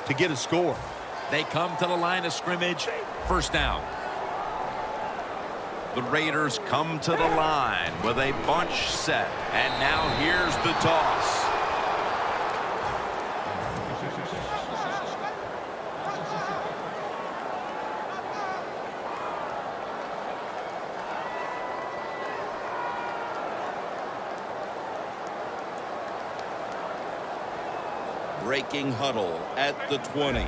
to get a score. They come to the line of scrimmage. First down. The Raiders come to the line with a bunch set. And now here's the toss. Breaking huddle at the 20.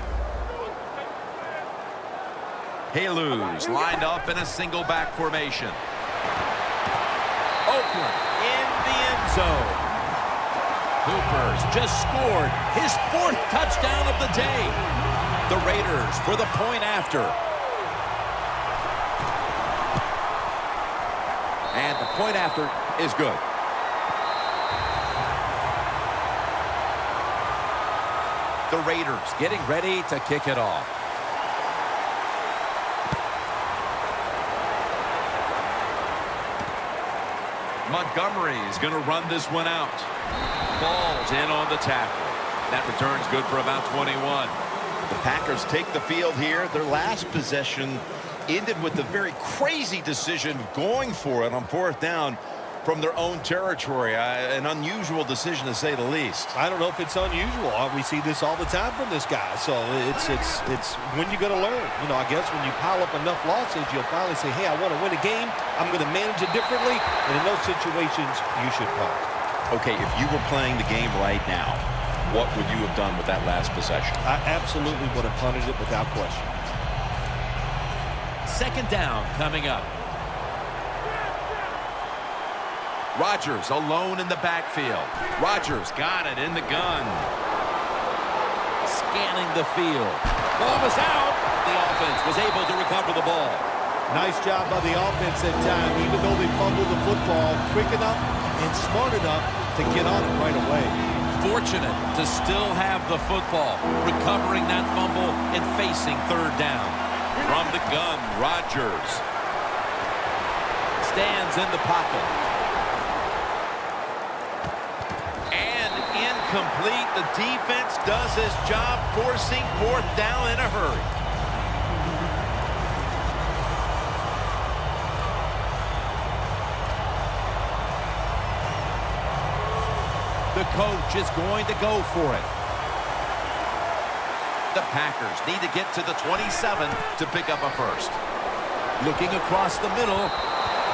Haluz lined up in a single back formation. Oakland in the end zone. Cooper's just scored his 4th touchdown of the day. The Raiders for the point after. And the point after is good. The Raiders getting ready to kick it off. Montgomery is going to run this one out. Ball's in on the tackle. That return's good for about 21. The Packers take the field here. Their last possession ended with the very crazy decision of going for it on 4th down from their own territory. An unusual decision, to say the least. I don't know if it's unusual. We see this all the time from this guy. So it's when you're going to learn. You know, I guess when you pile up enough losses, you'll finally say, hey, I want to win a game. I'm going to manage it differently. And in those situations, you should punt. Okay, if you were playing the game right now, what would you have done with that last possession? I absolutely would have punted it without question. Second down coming up. Rodgers alone in the backfield. Rodgers got it in the gun. Scanning the field. Ball was out. The offense was able to recover the ball. Nice job by the offense that time, even though they fumbled the football, quick enough and smart enough to get on it right away. Fortunate to still have the football, recovering that fumble and facing 3rd down. From the gun, Rodgers stands in the pocket. Complete. The defense does his job, forcing 4th down in a hurry. The coach is going to go for it. The Packers need to get to the 27 to pick up a first. Looking across the middle.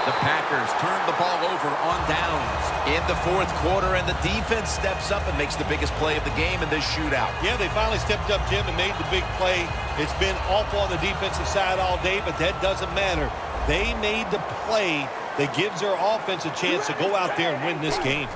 The Packers turn the ball over on downs in the 4th quarter, and the defense steps up and makes the biggest play of the game in this shootout. Yeah, they finally stepped up, Jim, and made the big play. It's been awful on the defensive side all day, but that doesn't matter. They made the play that gives their offense a chance to go out there and win this game.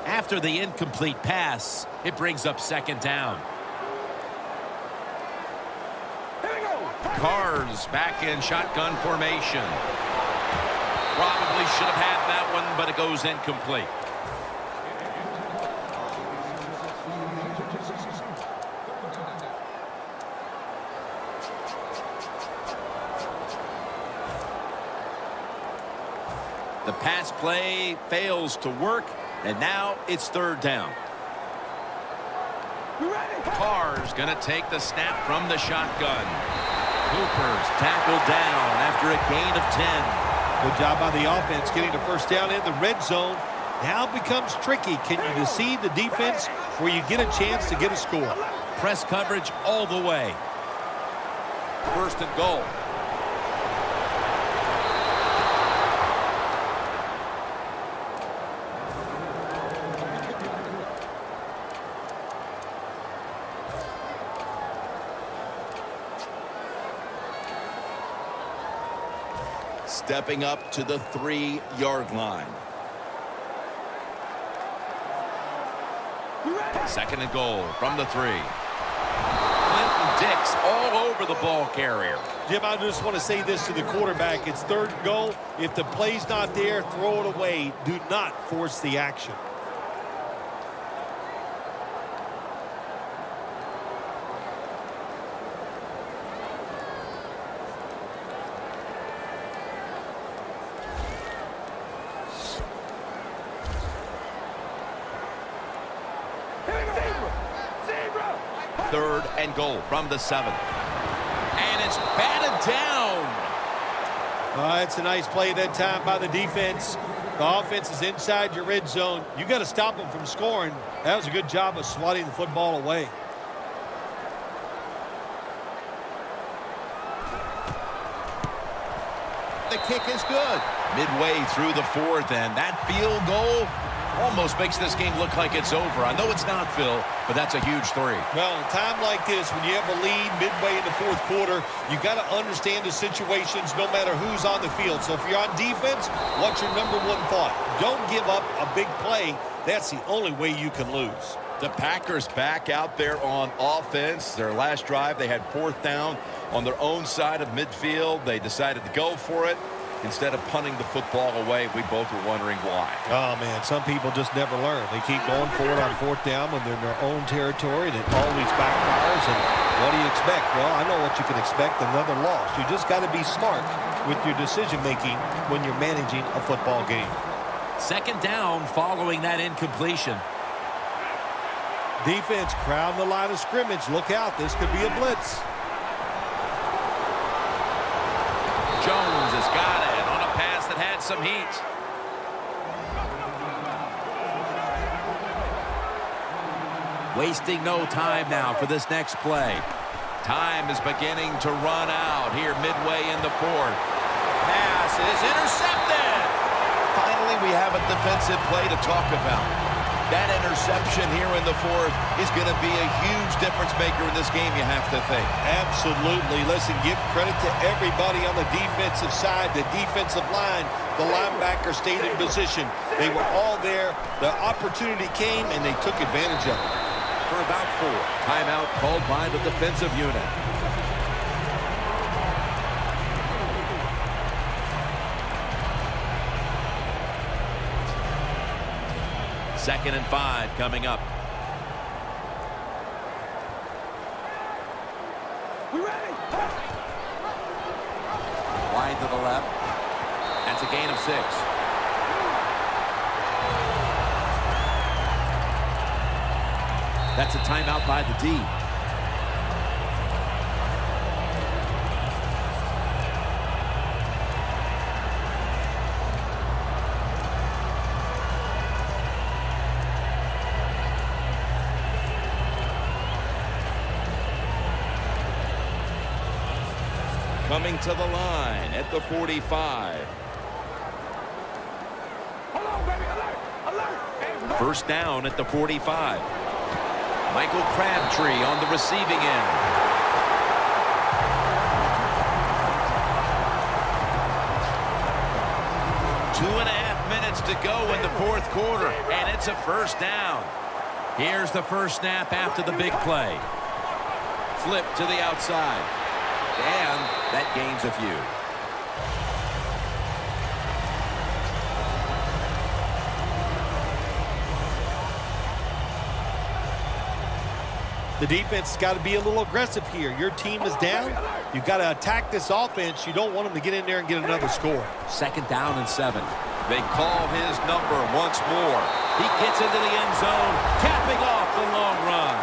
After the incomplete pass, it brings up 2nd down. Carr's back in shotgun formation. Probably should have had that one, but it goes incomplete. The pass play fails to work. And now it's 3rd down. Carr's going to take the snap from the shotgun. Cooper's tackled down after a gain of 10. Good job by the offense getting the first down in the red zone. Now it becomes tricky. Can you deceive the defense where you get a chance to get a score? Press coverage all the way. 1st and goal. Stepping up to the 3-yard line. 2nd and goal from the 3. Clinton Dix all over the ball carrier. Jim, I just want to say this to the quarterback. It's 3rd and goal. If the play's not there, throw it away. Do not force the action. 3rd and goal from the 7. And it's batted down. It's a nice play that time by the defense. The offense is inside your red zone. You got to stop them from scoring. That was a good job of swatting the football away. The kick is good. Midway through the 4th, and that field goal almost makes this game look like it's over. I know it's not, Phil, but that's a huge 3. Well, in a time like this, when you have a lead midway in the 4th quarter, you got to understand the situations no matter who's on the field. So if you're on defense, what's your number one thought? Don't give up a big play. That's the only way you can lose. The Packers back out there on offense. Their last drive, they had 4th down on their own side of midfield. They decided to go for it instead of punting the football away. We both were wondering why. Oh, man, some people just never learn. They keep going for it on 4th down when they're in their own territory, and it always backfires. And what do you expect? Well, I know what you can expect, another loss. You just got to be smart with your decision-making when you're managing a football game. 2nd down following that incompletion. Defense crowding the line of scrimmage. Look out, this could be a blitz. Jones has got it on a pass that had some heat. Wasting no time now for this next play. Time is beginning to run out here midway in the 4th. Pass is intercepted. Finally, we have a defensive play to talk about. That interception here in the 4th is going to be a huge difference maker in this game, you have to think. Absolutely. Listen, give credit to everybody on the defensive side, the defensive line. The linebacker stayed in position. They were all there. The opportunity came, and they took advantage of it. For about 4. Timeout called by the defensive unit. Second and 5 coming up. We ready? Wide to the left. That's a gain of 6. That's a timeout by the D. Coming to the line at the 45. Hold on, baby. Alert! Alert! First down at the 45. Michael Crabtree on the receiving end. 2.5 minutes to go in the 4th quarter, and it's a first down. Here's the first snap after the big play. Flip to the outside. And that gains a few. The defense has got to be a little aggressive here. Your team is down. You've got to attack this offense. You don't want them to get in there and get another score. 2nd down and 7. They call his number once more. He gets into the end zone, capping off the long run.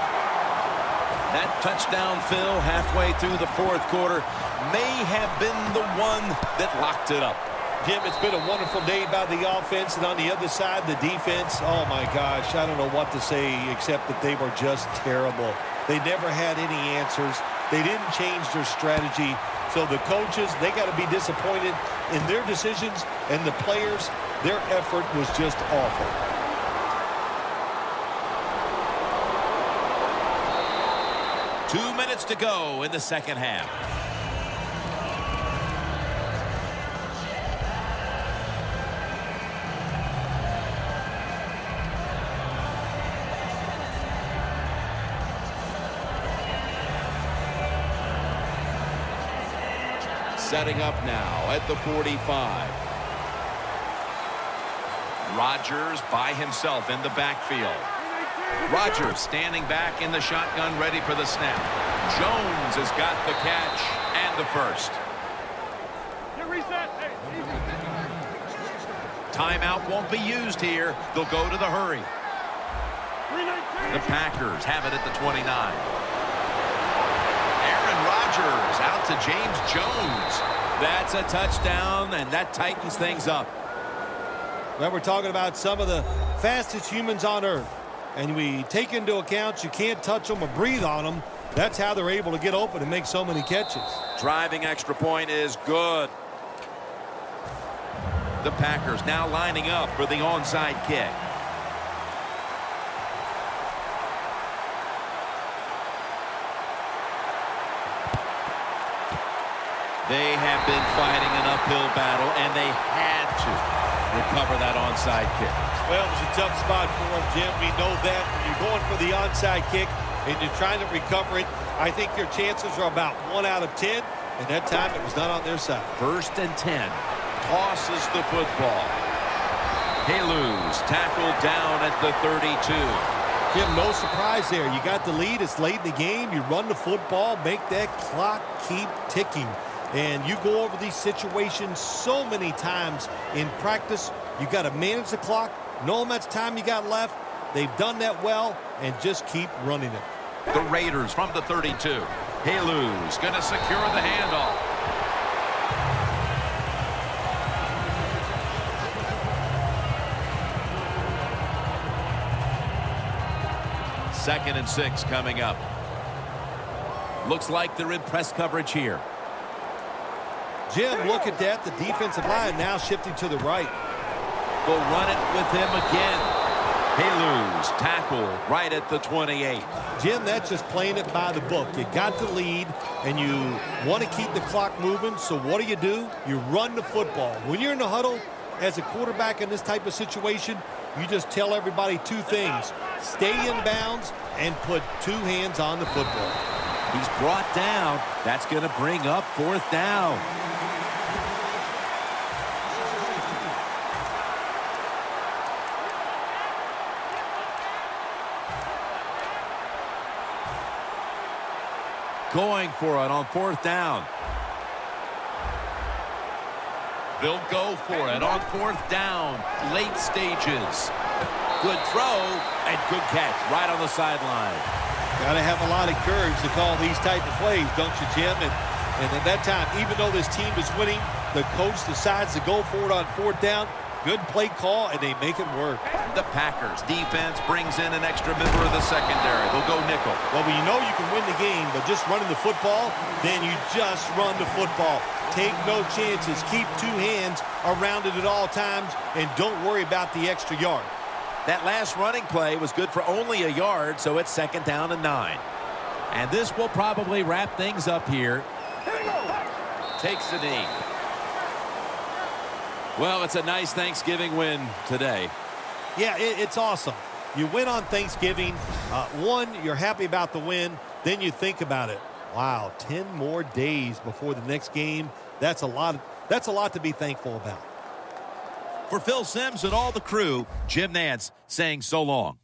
That touchdown, Phil, halfway through the 4th quarter, may have been the one that locked it up. Jim, it's been a wonderful day by the offense, and on the other side, the defense, oh my gosh, I don't know what to say except that they were just terrible. They never had any answers. They didn't change their strategy. So the coaches, they got to be disappointed in their decisions, and the players, their effort was just awful. Two minutes to go in the second half. Setting up now at the 45. Rodgers by himself in the backfield. Rodgers standing back in the shotgun, ready for the snap. Jones has got the catch and the first. Timeout won't be used here. They'll go to the hurry. The Packers have it at the 29. Rodgers out to James Jones. That's a touchdown, and that tightens things up. Well, we're talking about some of the fastest humans on earth. And we take into account you can't touch them or breathe on them. That's how they're able to get open and make so many catches. Driving extra point is good. The Packers now lining up for the onside kick. They have been fighting an uphill battle, and they had to recover that onside kick. Well, it was a tough spot for him, Jim. We know that. When you're going for the onside kick and you're trying to recover it, I think your chances are about 1 out of 10. And that time it was not on their side. 1st and 10. Tosses the football. Haluz tackled down at the 32. Jim, no surprise there. You got the lead. It's late in the game. You run the football, make that clock keep ticking. And you go over these situations so many times in practice. You got to manage the clock, know how much time you got left. They've done that well, and just keep running it. The Raiders from the 32. Haluz going to secure the handoff. Second and 6 coming up. Looks like they're in press coverage here. Jim, look at that. The defensive line now shifting to the right. Go run it with him again. Haluz tackle right at the 28. Jim, that's just playing it by the book. You got the lead, and you want to keep the clock moving. So what do? You run the football. When you're in the huddle as a quarterback in this type of situation, you just tell everybody 2 things. Stay in bounds and put 2 hands on the football. He's brought down. That's going to bring up 4th down. Going for it on 4th down. They'll go for it on 4th down. Late stages. Good throw and good catch right on the sideline. Got to have a lot of courage to call these type of plays, don't you, Jim? And at that time, even though this team is winning, the coach decides to go for it on 4th down. Good play call, and they make it work. The Packers defense brings in an extra member of the secondary. They'll go nickel. Well, when you know you can win the game, but just running the football, then you just run the football. Take no chances. Keep 2 hands around it at all times, and don't worry about the extra yard. That last running play was good for only a yard, so it's 2nd down and 9. And this will probably wrap things up here. Takes the knee. Well, it's a nice Thanksgiving win today. Yeah, it's awesome. You win on Thanksgiving. One, you're happy about the win. Then you think about it. Wow, 10 more days before the next game. That's a lot to be thankful about. For Phil Simms and all the crew, Jim Nantz saying so long.